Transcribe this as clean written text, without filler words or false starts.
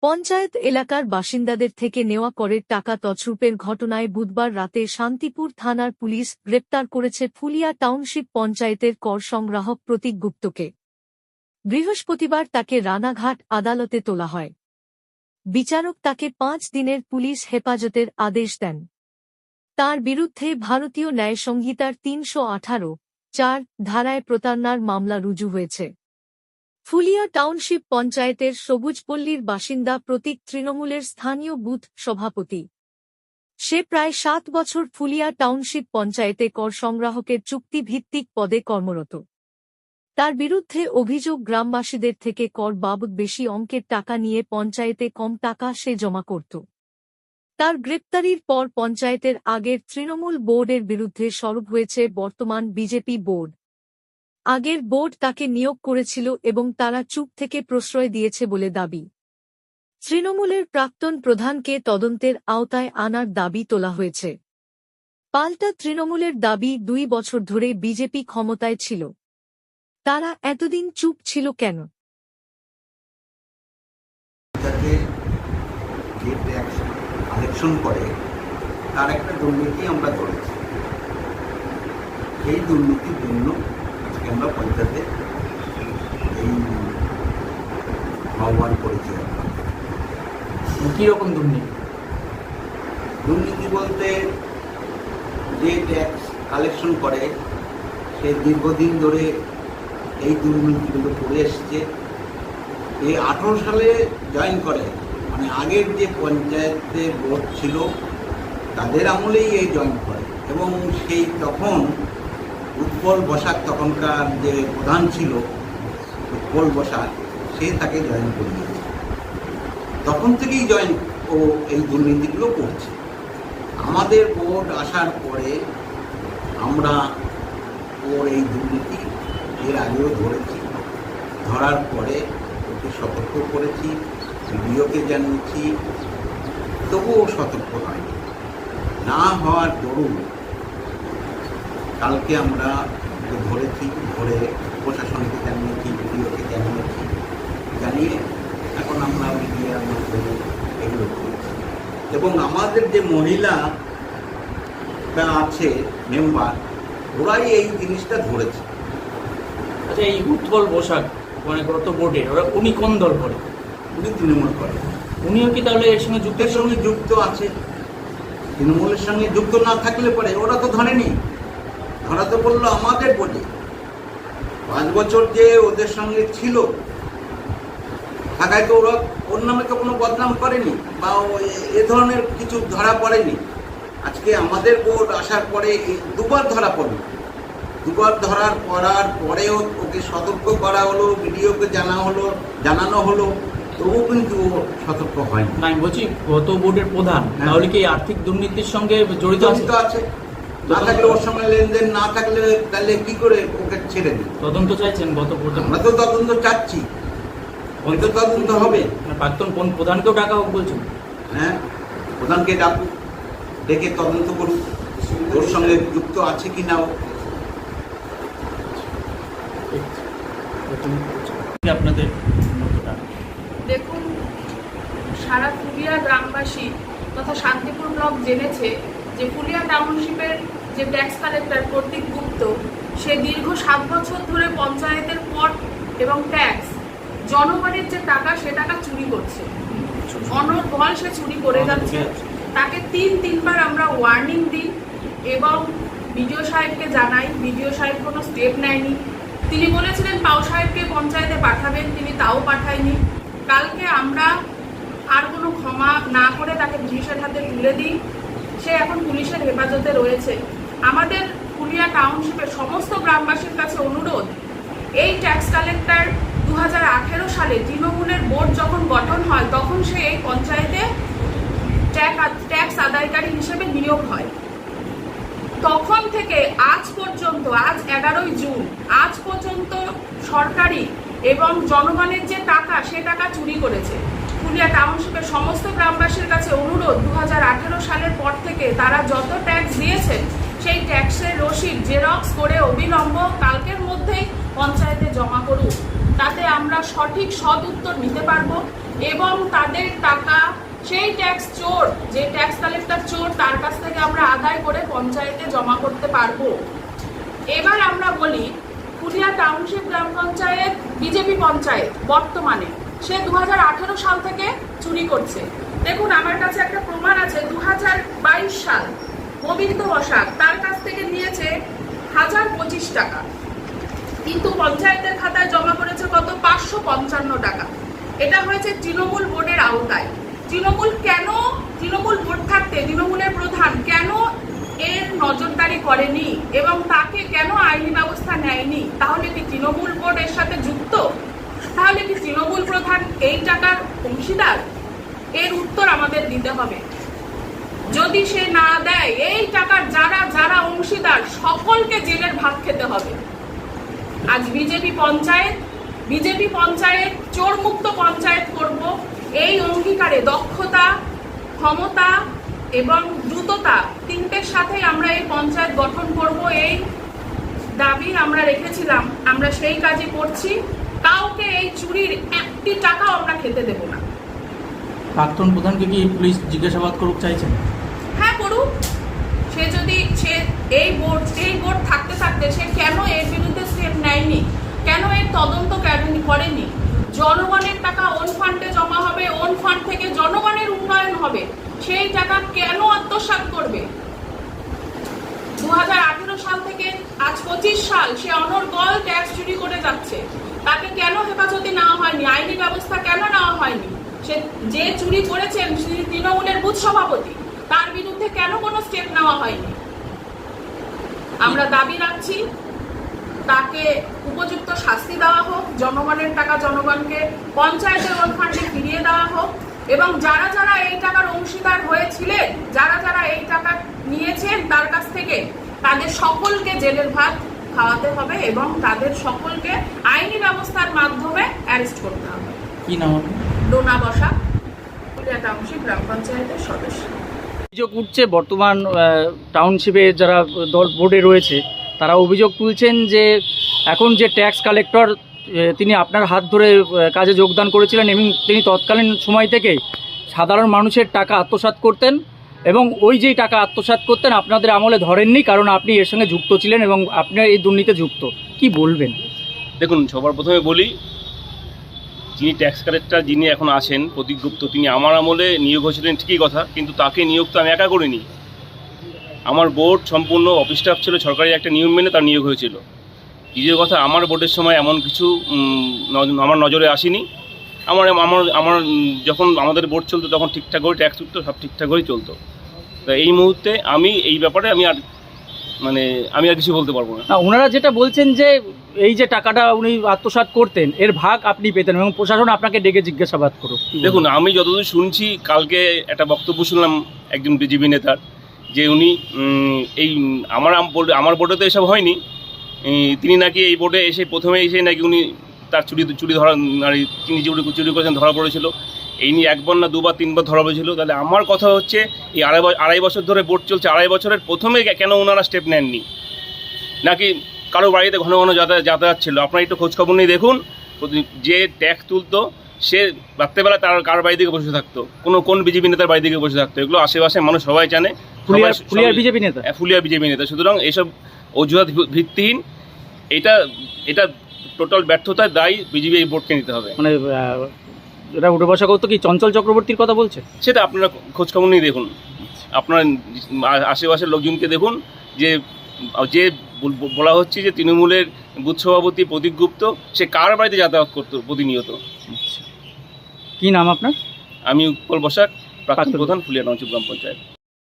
পঞ্চায়েত এলাকার বাসিন্দাদের থেকে নেওয়া করের টাকা তছরূপের ঘটনায় বুধবার রাতে শান্তিপুর থানার পুলিশ গ্রেপ্তার করেছে ফুলিয়া টাউনশিপ পঞ্চায়েতের কর সংগ্রাহক প্রতীক গুপ্তকে। বৃহস্পতিবার তাকে রানাঘাট আদালতে তোলা হয়। বিচারক তাকে 5 দিনের পুলিশ হেফাজতের আদেশ দেন। তার বিরুদ্ধে ভারতীয় ন্যায় সংহিতার 318(4) ধারায় প্রতারণার মামলা রুজু হয়েছে। ফুলিয়া টাউনশিপ পঞ্চায়েতের সবুজপল্লীর বাসিন্দা প্রতীক তৃণমূলের স্থানীয় বুথ সভাপতি। সে প্রায় 7 বছর ফুলিয়া টাউনশিপ পঞ্চায়েতে কর সংগ্রাহকের চুক্তিভিত্তিক পদে কর্মরত। তার বিরুদ্ধে অভিযোগ, গ্রামবাসীদের থেকে কর বাবদ বেশি অঙ্কের টাকা নিয়ে পঞ্চায়েতে কম টাকা সে জমা করত। তার গ্রেপ্তারির পর পঞ্চায়েতের আগের তৃণমূল বোর্ডের বিরুদ্ধে সরব হয়েছে বর্তমান বিজেপি বোর্ড। আগের বোর্ড তাকে নিয়োগ করেছিল এবং তারা চুপ থেকে প্রশ্রয় দিয়েছে বলে দাবি। তৃণমূলের প্রাক্তন প্রধানকে তদন্তের আওতায় আনার দাবি তোলা হয়েছে। পাল্টা তৃণমূলের দাবি, 2 বছর ধরে বিজেপি ক্ষমতায় ছিল, তারা এতদিন চুপ ছিল কেন? কালেকশন করে তার একটা দুর্নীতি আমরা করেছি। এই দুর্নীতির জন্য আজকে আমরা পঞ্চায়েতে এই আহ্বান করেছি। কীরকম দুর্নীতি? দুর্নীতি বলতে যে ট্যাক্স কালেকশন করে সে দীর্ঘদিন ধরে এই দুর্নীতিগুলো করে এসছে। এই 18 সালে জয়েন করে, মানে আগের যে পঞ্চায়েতে বোর্ড ছিল তাদের আমলেই এই জয়েন করে, এবং সেই তখন উৎপল বসাক, তখনকার যে প্রধান ছিল উৎপল বসাক, সে তাকে জয়েন করিয়েছে। তখন থেকেই জয়েন ও এই দুর্নীতিগুলো করছে। আমাদের বোর্ড আসার পরে আমরা ওর এই দুর্নীতি এর আগেও ধরেছি, ধরার পরে ওকে সতর্ক করেছি, ভিডিওকে জানিয়েছি, তবুও সতর্ক হয়নি। না হওয়ার দরুন কালকে আমরা ধরেছি, ধরে প্রশাসনকে জানিয়েছি, ভিডিওকে জানিয়েছি, জানিয়ে এখন আমরা মিডিয়ার মাধ্যমে এগুলো করছি। এবং আমাদের যে মহিলা আছে মেম্বার, ওরাই এই জিনিসটা ধরেছে। আচ্ছা, এই উৎপল বসাক মানে গত বোর্ডের, উনি কোন দল করে? উনি তৃণমূল করে। উনিও কি তাহলে এর সঙ্গে যুক্ত আছে? তৃণমূলের সঙ্গে যুক্ত না থাকলে পরে ওরা তো ধরেনি, ধরা তো বললো আমাদের বোর্ডে। 5 বছর যে ওদের সঙ্গে ছিল থাকায় তো ওরা ওর নামে তো কোনো বদনাম করেনি বা এ ধরনের কিছু ধরা পড়েনি। আজকে আমাদের বোর্ড আসার পরে 2বার ধরা পড়লো। 2বার ধরার পরেও ওকে সতর্ক করা হলো, ভিডিওকে জানানো হলো, তবুও কিন্তু সতর্ক হয়নি। না, আমি বলছি গত বোর্ডের প্রধান তাহলে কি আর্থিক দুর্নীতির সঙ্গে জড়িত আছে? না থাকলে, ওর সঙ্গে লেনদেন না থাকলে তাহলে কি করে ওকে ছেড়ে দিন? তদন্ত চাইছেন গত প্রধান? আমরা তো তদন্ত চাচ্ছি, তদন্ত হবে। প্রাক্তন কোন প্রধানকেও ডাকা হোক বলছেন? হ্যাঁ, প্রধানকে ডাকুক, ডেকে তদন্ত করুক ওর সঙ্গে যুক্ত আছে কি না। আপনাদের দেখুন, সারা ফুলিয়া গ্রামবাসী তথা শান্তিপুর ব্লক জেনেছে যে ফুলিয়া টাউনশিপের যে ট্যাক্স কালেক্টর প্রতীক গুপ্ত, সে দীর্ঘ 7 বছর ধরে পঞ্চায়েতের কর এবং ট্যাক্স, জনগণের যে টাকা সে টাকা চুরি করছে, অনর্গল সে চুরি করে যাচ্ছে। তাকে 3বার আমরা ওয়ার্নিং দিই এবং বিডিও সাহেবকে জানাই। বিডিও সাহেব কোনো স্টেপ নেয়নি। তিনি বলেছিলেন পাউ সাহেবকে পঞ্চায়েতে পাঠাবেন, তিনি তাও পাঠায়নি। কালকে আমরা আর কোনো ক্ষমা না করে তাকে পুলিশের হাতে তুলে দিই। সে এখন পুলিশের হেফাজতে রয়েছে। আমাদের ফুলিয়া টাউনশিপের সমস্ত গ্রামবাসীর কাছে অনুরোধ, এই ট্যাক্স কালেক্টর 2018 সালে তৃণমূলের বোর্ড যখন গঠন হয় তখন সে এই পঞ্চায়েতে ট্যাক্স আদায়কারী হিসেবে নিয়োগ হয়। তখন থেকে আজ পর্যন্ত, আজ 11ই জুন, আজ পর্যন্ত সরকারি এবং জনগণের যে টাকা সে টাকা চুরি করেছে। ফুলিয়া টাউনশিপের সমস্ত গ্রামবাসীর কাছে অনুরোধ, 2018 সালের পর থেকে তারা যত ট্যাক্স দিয়েছেন সেই ট্যাক্সের রসিদ জেরক্স করে অবিলম্ব কালকের মধ্যেই পঞ্চায়েতে জমা করুন। তাতে আমরা সঠিক সৎ উত্তর নিতে পারবো এবং তাদের টাকা সেই ট্যাক্স চোর, যে ট্যাক্স কালেক্টর চোর, তার কাছ থেকে আমরা আদায় করে পঞ্চায়েতে জমা করতে পারবো। এবার আমরা বলি ফুলিয়া টাউনশিপ গ্রাম পঞ্চায়েত বিজেপি পঞ্চায়েত, বর্তমানে সে 2018 সাল থেকে চুরি করছে। দেখুন আমার কাছে একটা প্রমাণ আছে, 2022 সাল গোবিন্দ বসাক তার কাছ থেকে নিয়েছে 1025 টাকা, কিন্তু পঞ্চায়েতের খাতায় জমা করেছে কত? 555 টাকা। এটা হয়েছে তৃণমূল বোর্ডের আওতায়। তৃণমূল বোর্ড থাকতে তৃণমূলের প্রধান কেন এর নজরদারি করেনি এবং তাকে কেন আইনি ব্যবস্থা নেয়নি? তাহলে কি তৃণমূল বোর্ড এর সাথে যুক্ত? তাহলে কি তৃণমূল প্রধান এই টাকার অংশীদার? এর উত্তর আমাদের দিতে হবে। যদি সে না দেয়, এই টাকার যারা যারা অংশীদার সকলকে জেলের ভাত খেতে হবে। আজ বিজেপি পঞ্চায়েত চোর মুক্ত পঞ্চায়েত করব, এই অঙ্গীকারে দক্ষতা, ক্ষমতা এবং দ্রুততা তিনটের সাথেই আমরা এই পঞ্চায়েত গঠন করব। এই দাবি আমরা রেখেছিলাম, আমরা সেই কাজই করছি। কাউকে এই চুরির একটি টাকাও আমরা খেতে দেব না। প্রাক্তন প্রধানকে কি পুলিশ জিজ্ঞাসাবাদ করুক চাইছেন? হ্যাঁ করুক। সে যদি এই বোর্ড থাকতে থাকতে সে কেন এর বিরুদ্ধে স্টেপ নেয়নি, কেন এর তদন্ত করেনি? জনগণের টাকা ওন ফান্ডে জমা হবে, ওন ফান্ড থেকে জনগণের উন্নয়ন হবে, সেই টাকা কেন আত্মসাৎ করবে? 2018 সাল থেকে আজ 25 সাল সে অনর্গল ট্যাক্স চুরি করে যাচ্ছে। তাকে কেন হেফাজতে নেওয়া হয়নি, আইনি ব্যবস্থা কেন নেওয়া হয়নি? সে যে চুরি করেছেন তিনি তৃণমূলের বুথ সভাপতি, তার বিরুদ্ধে কেন কোনো স্টেপ নেওয়া হয়নি? আমরা দাবি রাখছি তাকে উপযুক্ত শাস্তি দেওয়া হোক, জনগণের টাকা জনগণকে পঞ্চায়েতের ওন ফান্ডে ফিরিয়ে দেওয়া হোক, এবং যারা যারা এই টাকার অংশীদার হয়েছিলেন, যারা যারা এই টাকা নিয়েছেন তার কাছ থেকে, তাদের সকলকে জেলের ভাত খাওয়াতে হবে এবং তাদের সকলকে আইনি ব্যবস্থার মাধ্যমে অ্যারেস্ট করতে হবে। কি নাম আপনার? ডোনা বসাক, ফুলিয়া টাউনশিপ গ্রাম পঞ্চায়েতের সদস্য। অভিযোগ উঠছে বর্তমান টাউনশিপে যারা দল বোর্ডে রয়েছে তারা অভিযোগ তুলছেন যে এখন যে ট্যাক্স কালেক্টর তিনি আপনার হাত ধরে কাজে যোগদান করেছিলেন এবং তিনি তৎকালীন সময় থেকে সাধারণ মানুষের টাকা আত্মসাৎ করতেন এবং ওই যেই টাকা আত্মসাৎ করতেন আপনাদের আমলে ধরেননি, কারণ আপনি এর সঙ্গে যুক্ত ছিলেন এবং আপনি এই দুর্নীতিতে যুক্ত। কি বলবেন? দেখুন, সবার প্রথমে বলি, যিনি ট্যাক্স কালেক্টর যিনি এখন আছেন প্রতীক গুপ্ত, তিনি আমার আমলে নিয়োগ হয়েছিলেন ঠিকই কথা, কিন্তু তাকে নিয়োগ তো আমি একা করিনি। আমার বোর্ড সম্পূর্ণ অফিস স্টাফ ছিল, সরকারি একটা নিয়ম মেনে তার নিয়োগ হয়েছিল। দ্বিতীয় কথা, আমার বোর্ডের সময় এমন কিছু আমার নজরে আসেনি। আমার যখন আমাদের বোর্ড চলতো তখন ঠিকঠাক করে ট্যাক্স উঠতো, সব ঠিকঠাক করেই চলতো। তো এই মুহূর্তে আমি এই ব্যাপারে আমি আর কিছু বলতে পারবো না। ওনারা যেটা বলছেন যে এই যে টাকাটা উনি আত্মসাৎ করতেন এর ভাগ আপনি পেতেন এবং প্রশাসন আপনাকে ডেকে জিজ্ঞাসাবাদ করুক। দেখুন, আমি যতদূর শুনছি, কালকে একটা বক্তব্য শুনলাম একজন বিজেপি নেতার, যে উনি এই আমার বোর্ডে তো এসব হয়নি, তিনি নাকি এই বোর্ডে প্রথমে এসে নাকি উনি তার চুরি ধরা, তিনি চুরি করেছেন ধরা পড়েছিল। এই নিয়ে একবার না দুবার তিনবার ধরা পড়েছিল। তাহলে আমার কথা হচ্ছে, এই আড়াই বছর ধরে বোর্ড চলছে, আড়াই বছরের প্রথমে কেন ওনারা স্টেপ নেননি? নাকি কারো বাড়িতে ঘন ঘন যাতায়াত ছিল? আপনারা একটু খোঁজখবর নিয়ে দেখুন, যে ট্যাক্স তুলতো সে রাত্রেবেলা তার কার বাড়ি দিকে বসে থাকতো, কোন বিজেপি নেতার বাড়ি দিকে বসে থাকতো। এগুলো আশেপাশে মানুষ সবাই জানে, ফুলিয়ার বিজেপি নেতা। ফুলিয়ার বিজেপি নেতা। সুতরাং এইসব অজুহাত ভিত্তিহীন, এটা টোটাল ব্যর্থতার দায়ী বিজেপি এই বোর্ডকে নিতে হবে। মানে এটা উঠে বসা করতো কি চঞ্চল চক্রবর্তীর কথা বলছে? সেটা আপনারা খোঁজখবর নিয়ে দেখুন, আপনার আশেপাশের লোকজনকে দেখুন, যে বলা হচ্ছে যে তৃণমূলের বুথ সভাপতি প্রতীক গুপ্ত, সে কার বাড়িতে যাতায়াত করতো প্রতিনিয়ত। কি নাম আপনার? আমি উৎপল বসাক, প্রাক্তন প্রধান, ফুলিয়া টাউনশিপ গ্রাম পঞ্চায়েত।